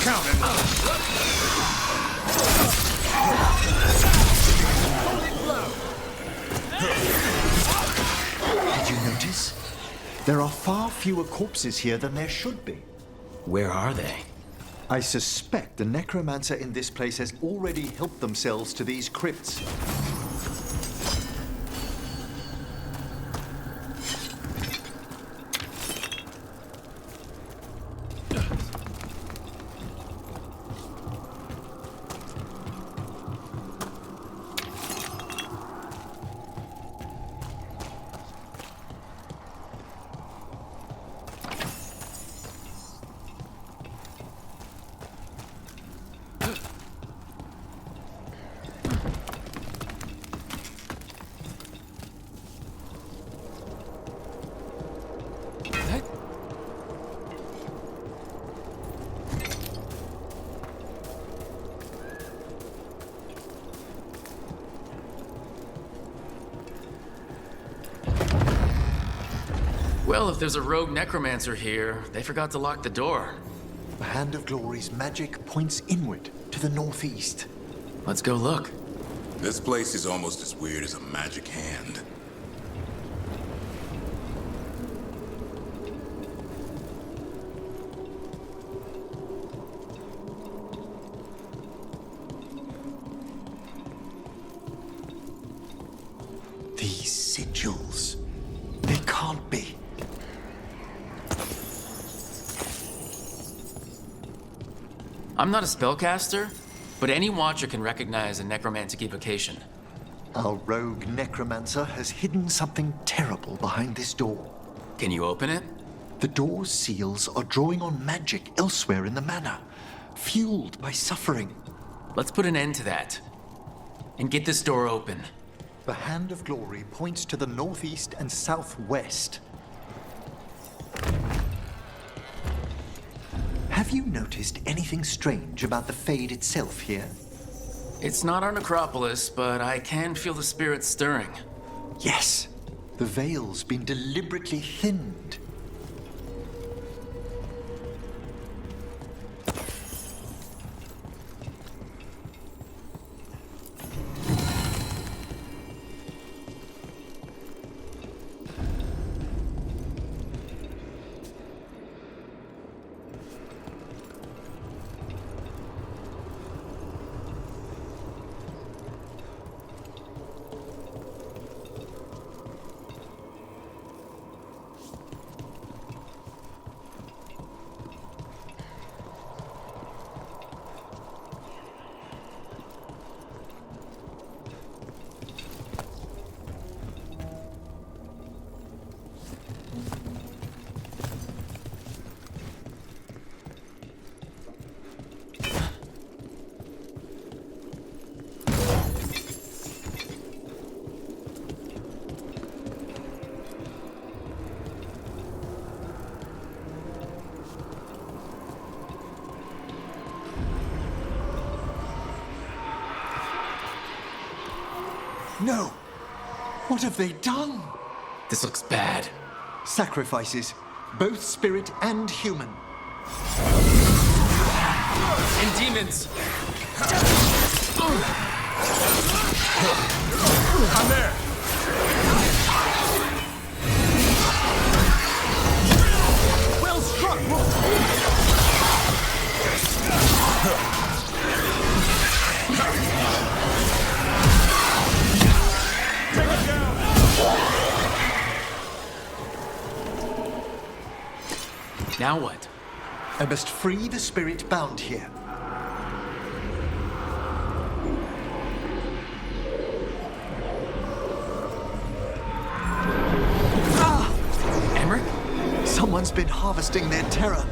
counting on Did you notice? There are far fewer corpses here than there should be. Where are they? I suspect the necromancer in this place has already helped themselves to these crypts. Well, if there's a rogue necromancer here, they forgot to lock the door. The Hand of Glory's magic points inward to the northeast. Let's go look. This place is almost as weird as a magic hand. These sigils. They can't be. I'm not a spellcaster, but any watcher can recognize a necromantic evocation. Our rogue necromancer has hidden something terrible behind this door. Can you open it? The door's seals are drawing on magic elsewhere in the manor, fueled by suffering. Let's put an end to that. And get this door open. The Hand of Glory points to the northeast and southwest. Have you noticed anything strange about the Fade itself here? It's not our necropolis, but I can feel the spirits stirring. Yes. The veil's been deliberately thinned. No! What have they done? This looks bad. Sacrifices, both spirit and human. And demons! I'm there! Well struck! Now what? I must free the spirit bound here. Emmerich? Someone's been harvesting their terror.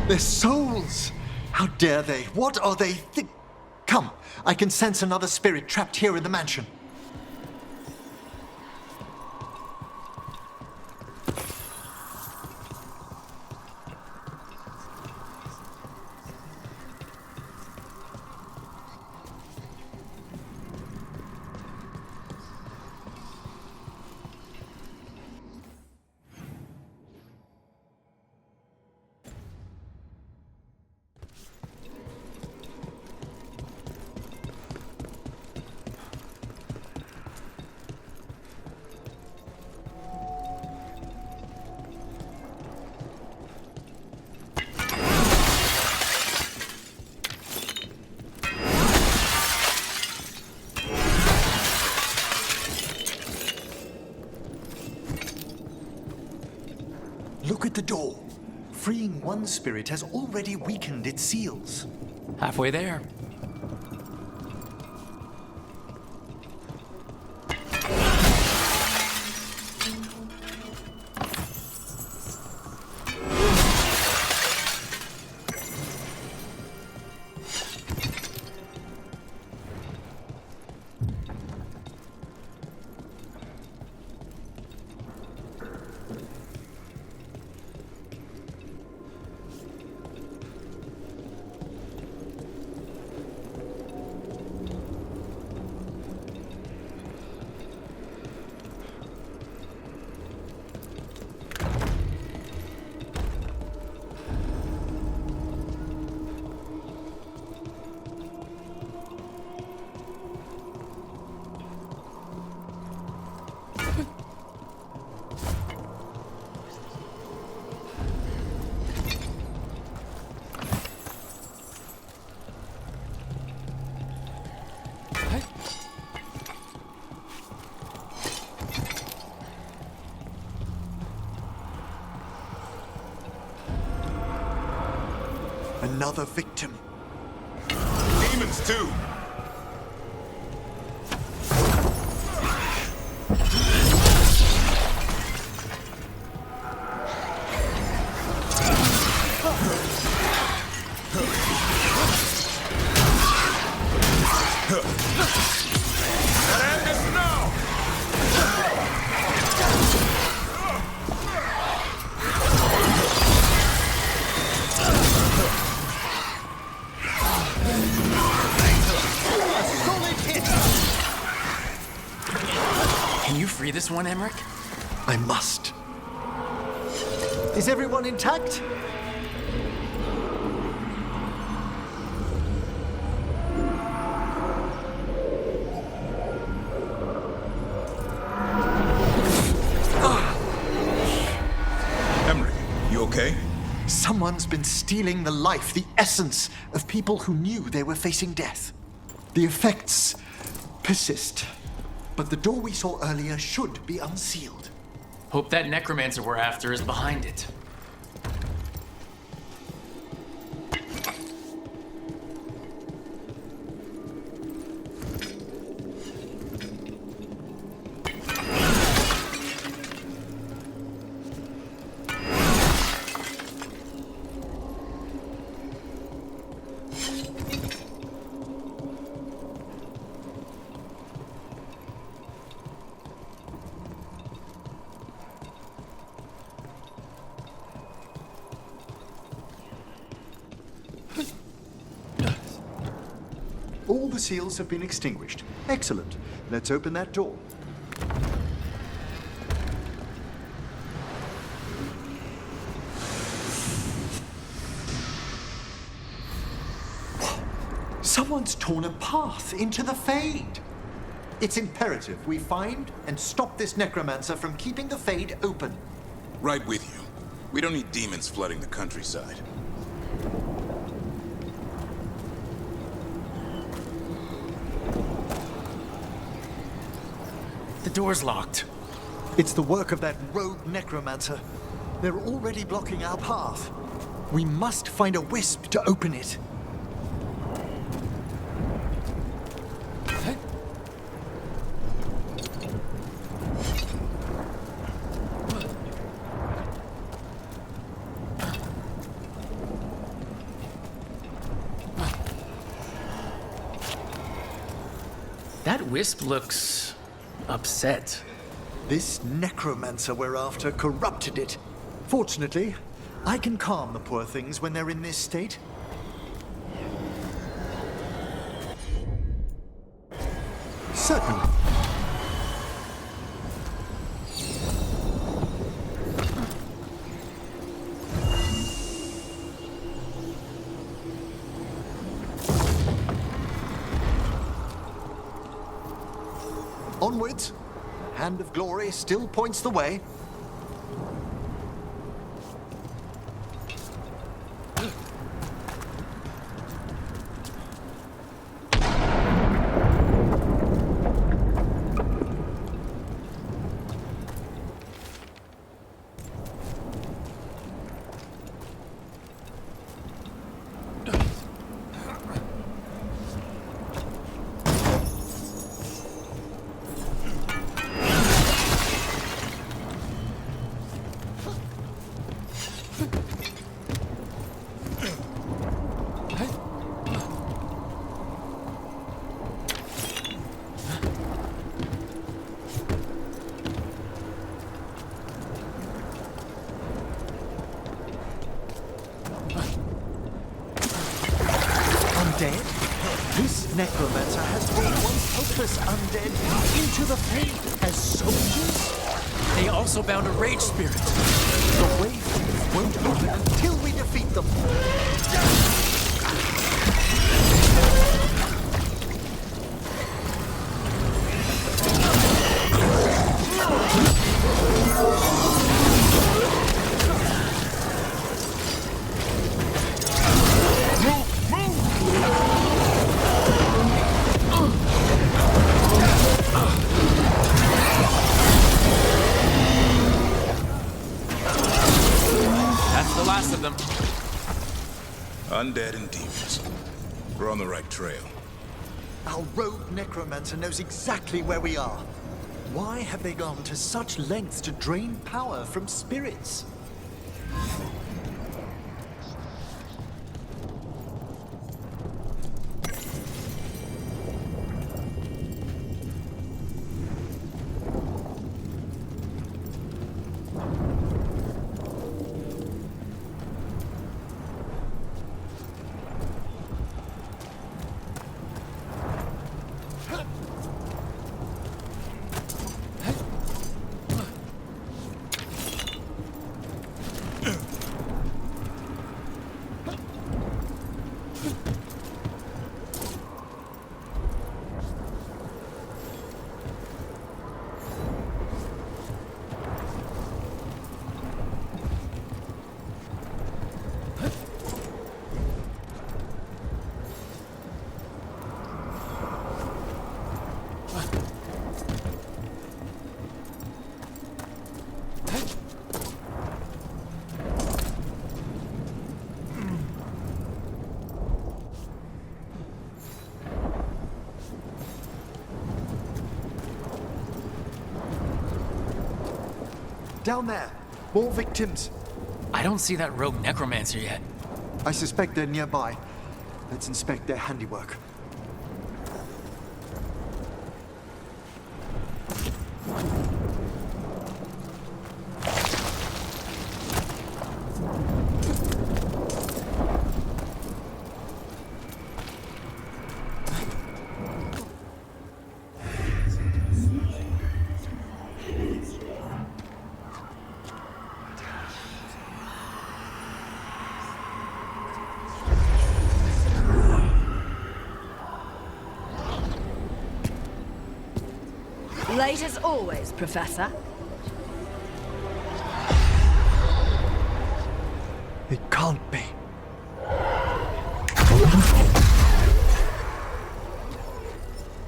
Their souls! How dare they? What are they Come, I can sense another spirit trapped here in the mansion. Look at the door. Freeing one spirit has already weakened its seals. Halfway there. Another victim. Demons too. Free this one, Emmerich? I must. Is everyone intact? Emmerich, you okay? Someone's been stealing the life, the essence of people who knew they were facing death. The effects persist. But the door we saw earlier should be unsealed. Hope that necromancer we're after is behind it. All the seals have been extinguished. Excellent. Let's open that door. Someone's torn a path into the Fade. It's imperative we find and stop this necromancer from keeping the Fade open. Right with you. We don't need demons flooding the countryside. The door's locked. It's the work of that rogue necromancer. They're already blocking our path. We must find a wisp to open it. That wisp looks upset. This necromancer we're after corrupted it. Fortunately, I can calm the poor things when they're in this state. Certainly. Onwards. Hand of Glory still points the way. necromancer has brought once hopeless undead into the Fade as soldiers? They also bound a rage spirit. The way forth won't open until we defeat them. That's the last of them. Undead and demons. We're on the right trail. Our rogue necromancer knows exactly where we are. Why have they gone to such lengths to drain power from spirits? Down there. More victims. I don't see that rogue necromancer yet. I suspect they're nearby. Let's inspect their handiwork. Late as always, Professor. It can't be.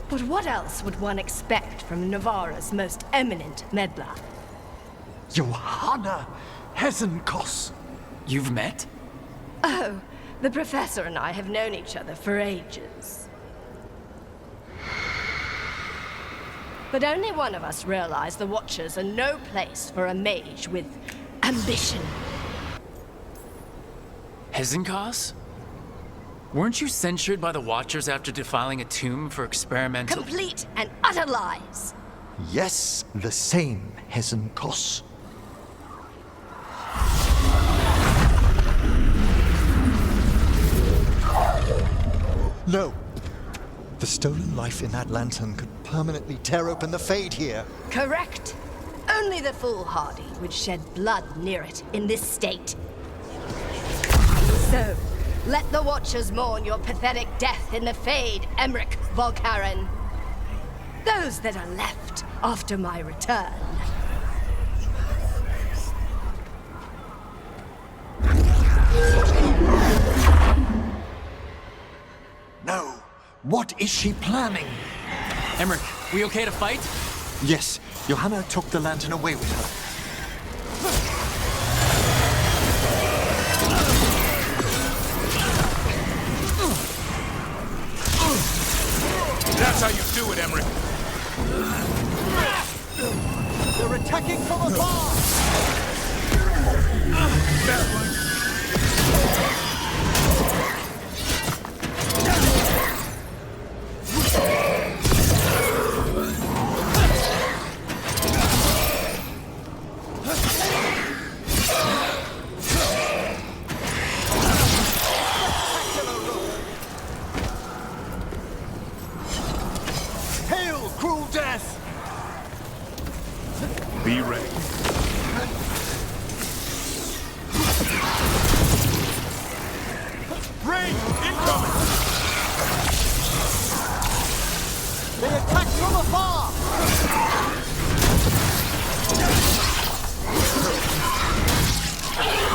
But what else would one expect from Navarra's most eminent meddler? Johanna Hesenkos. You've met? Oh, the Professor and I have known each other for ages. But only one of us realized the Watchers are no place for a mage with ambition. Hesenkos? Weren't you censured by the Watchers after defiling a tomb for experimental— Complete and utter lies! Yes, the same Hesenkos. No. The stolen life in that lantern could permanently tear open the Fade here. Correct. Only the foolhardy would shed blood near it in this state. So, let the Watchers mourn your pathetic death in the Fade, Emmerich Volkaren. Those that are left after my return. No. What is she planning? Emmerich, we okay to fight? Yes, Johanna took the lantern away with her. That's how you do it, Emmerich. They're attacking from afar!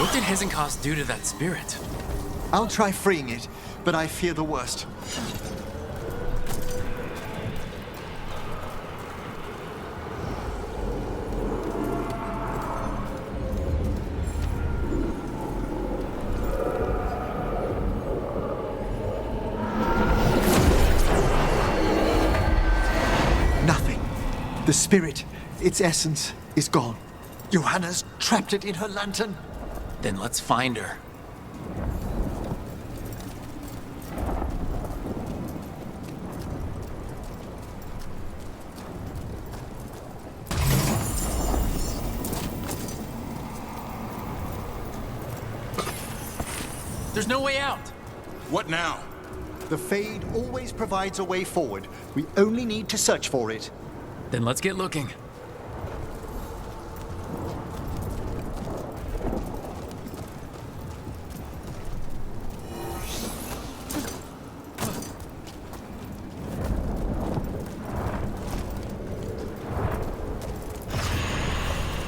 What did Hezenkos do to that spirit? I'll try freeing it, but I fear the worst. Nothing. The spirit, its essence, is gone. Johanna's trapped it in her lantern. Then let's find her. There's no way out. What now? The Fade always provides a way forward. We only need to search for it. Then let's get looking.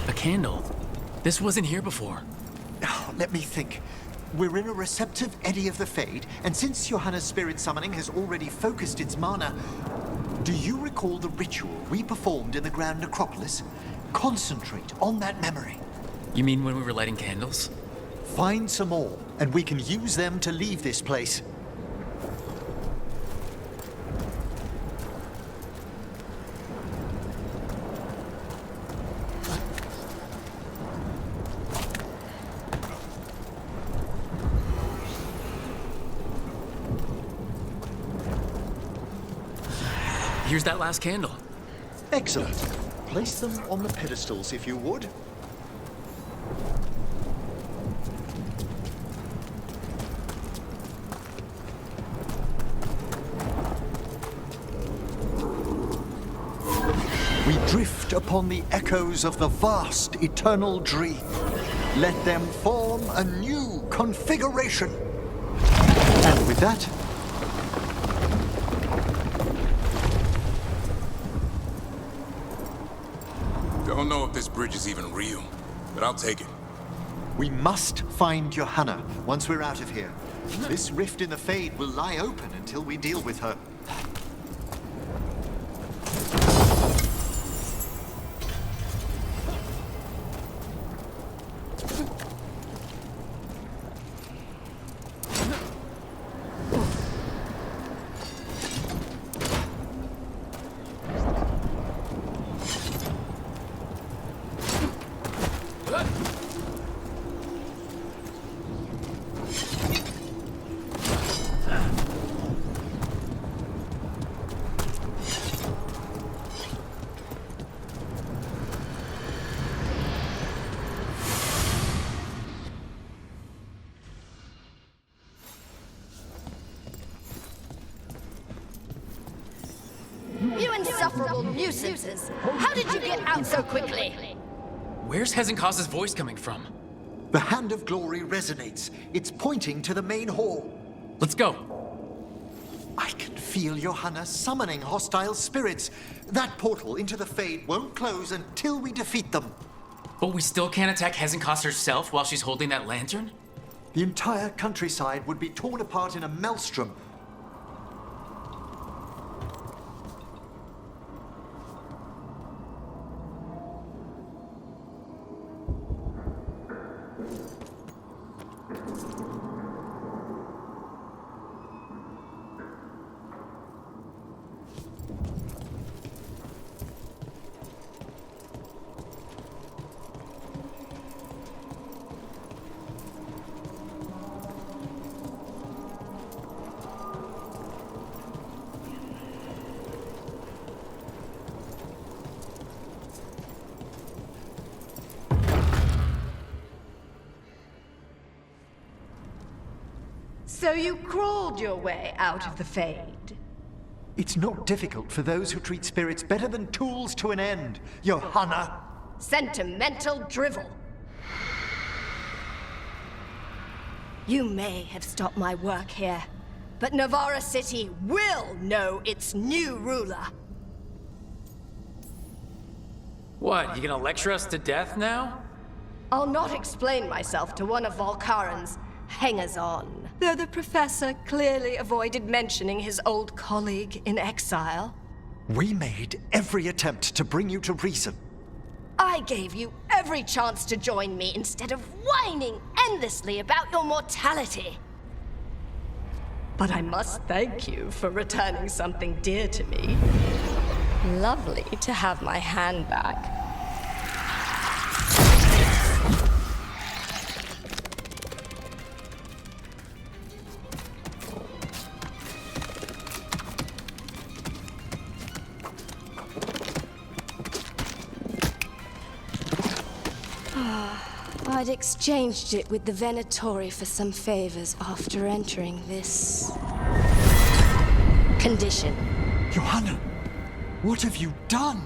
A candle. This wasn't here before. Oh, let me think. We're in a receptive eddy of the Fade, and since Johanna's spirit summoning has already focused its mana, do you recall the ritual we performed in the Grand Necropolis? Concentrate on that memory. You mean when we were lighting candles? Find some more, and we can use them to leave this place. Here's that last candle. Excellent. Place them on the pedestals, if you would. We drift upon the echoes of the vast eternal dream. Let them form a new configuration. And with that, Don't know if this bridge is even real, but I'll take it. we must find Johanna once we're out of here. This rift in the Fade will lie open until we deal with her. You insufferable nuisances! How did you get out so quickly? Where's Hezenkos' voice coming from? The Hand of Glory resonates. It's pointing to the main hall. Let's go. I can feel Johanna summoning hostile spirits. That portal into the Fade won't close until we defeat them. But we still can't attack Hezenkos herself while she's holding that lantern? The entire countryside would be torn apart in a maelstrom. So you crawled your way out of the Fade? It's not difficult for those who treat spirits better than tools to an end, Johanna. Sentimental drivel. You may have stopped my work here, but Navarra City will know its new ruler. What, you gonna lecture us to death now? I'll not explain myself to one of Volkaren's hangers-on. Though the professor clearly avoided mentioning his old colleague in exile. We made every attempt to bring you to reason. I gave you every chance to join me instead of whining endlessly about your mortality. But I must thank you for returning something dear to me. Lovely to have my hand back. I'd exchanged it with the Venatori for some favors after entering this condition. Johanna, what have you done?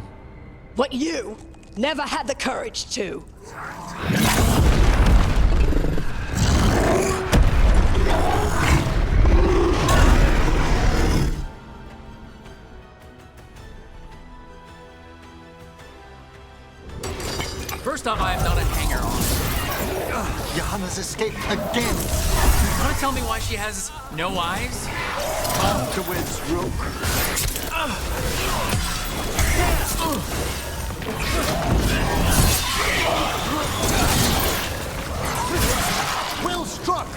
What you never had the courage to. First off, I am not a hanger-on. Johanna's escaped again. You want to tell me why she has no eyes? Afterwards, Rook. Well struck!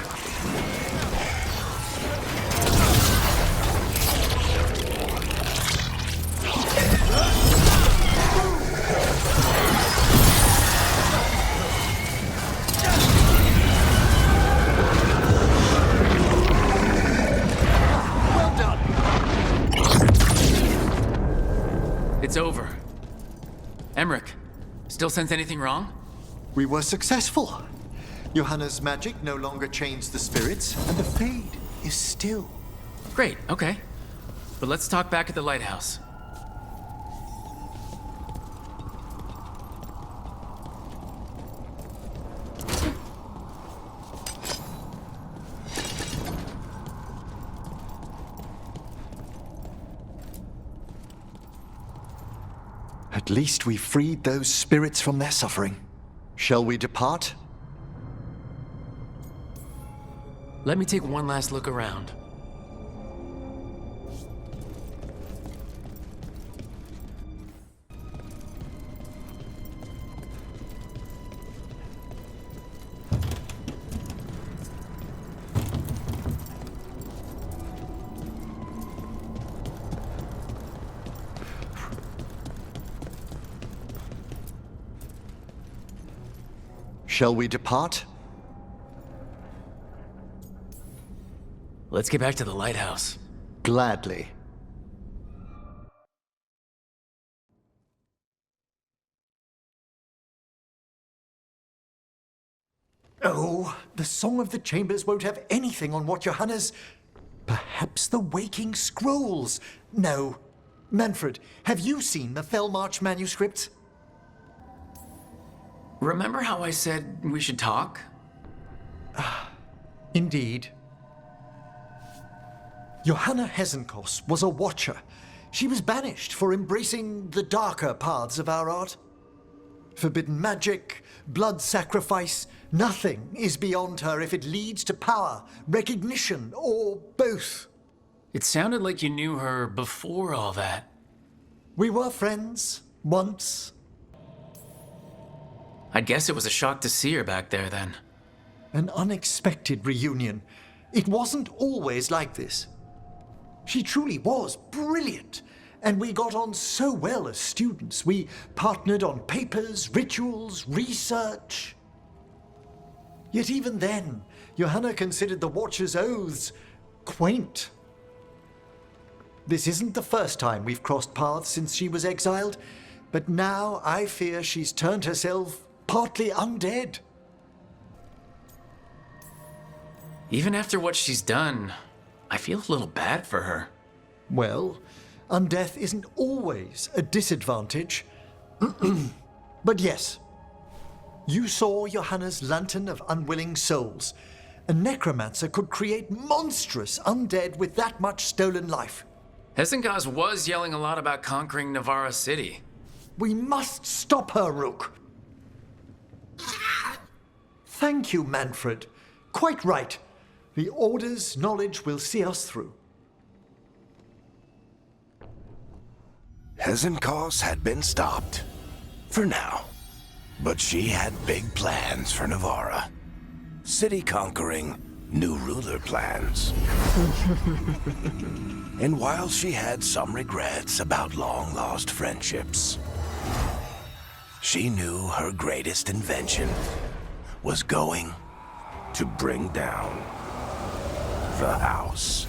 It's over. Emmerich, still sense anything wrong? We were successful. Johanna's magic no longer changed the spirits, and the Fade is still. Great, okay. But let's talk back at the lighthouse. At least we freed those spirits from their suffering. Shall we depart? Let me take one last look around. Shall we depart? Let's get back to the lighthouse. Gladly. Oh, the Song of the Chambers won't have anything on what Johanna's... Perhaps the Waking Scrolls? No. Manfred, have you seen the Fellmarch manuscripts? Remember how I said we should talk? Indeed. Johanna Hesenkos was a watcher. She was banished for embracing the darker paths of our art. Forbidden magic, blood sacrifice, nothing is beyond her if it leads to power, recognition, or both. It sounded like you knew her before all that. We were friends, once. I guess it was a shock to see her back there then. An unexpected reunion. It wasn't always like this. She truly was brilliant, and we got on so well as students. We partnered on papers, rituals, research. Yet even then, Johanna considered the Watcher's oaths quaint. This isn't the first time we've crossed paths since she was exiled, but now I fear she's turned herself partly undead. Even after what she's done, I feel a little bad for her. Well, undeath isn't always a disadvantage. But yes, you saw Johanna's Lantern of Unwilling Souls. A necromancer could create monstrous undead with that much stolen life. Hesenkos was yelling a lot about conquering Navarra City. We must stop her, Rook. Thank you, Manfred. Quite right. The Order's knowledge will see us through. Hezenkos had been stopped. For now. But she had big plans for Navarra. City-conquering, new ruler plans. And while she had some regrets about long-lost friendships, she knew her greatest invention was going to bring down the house.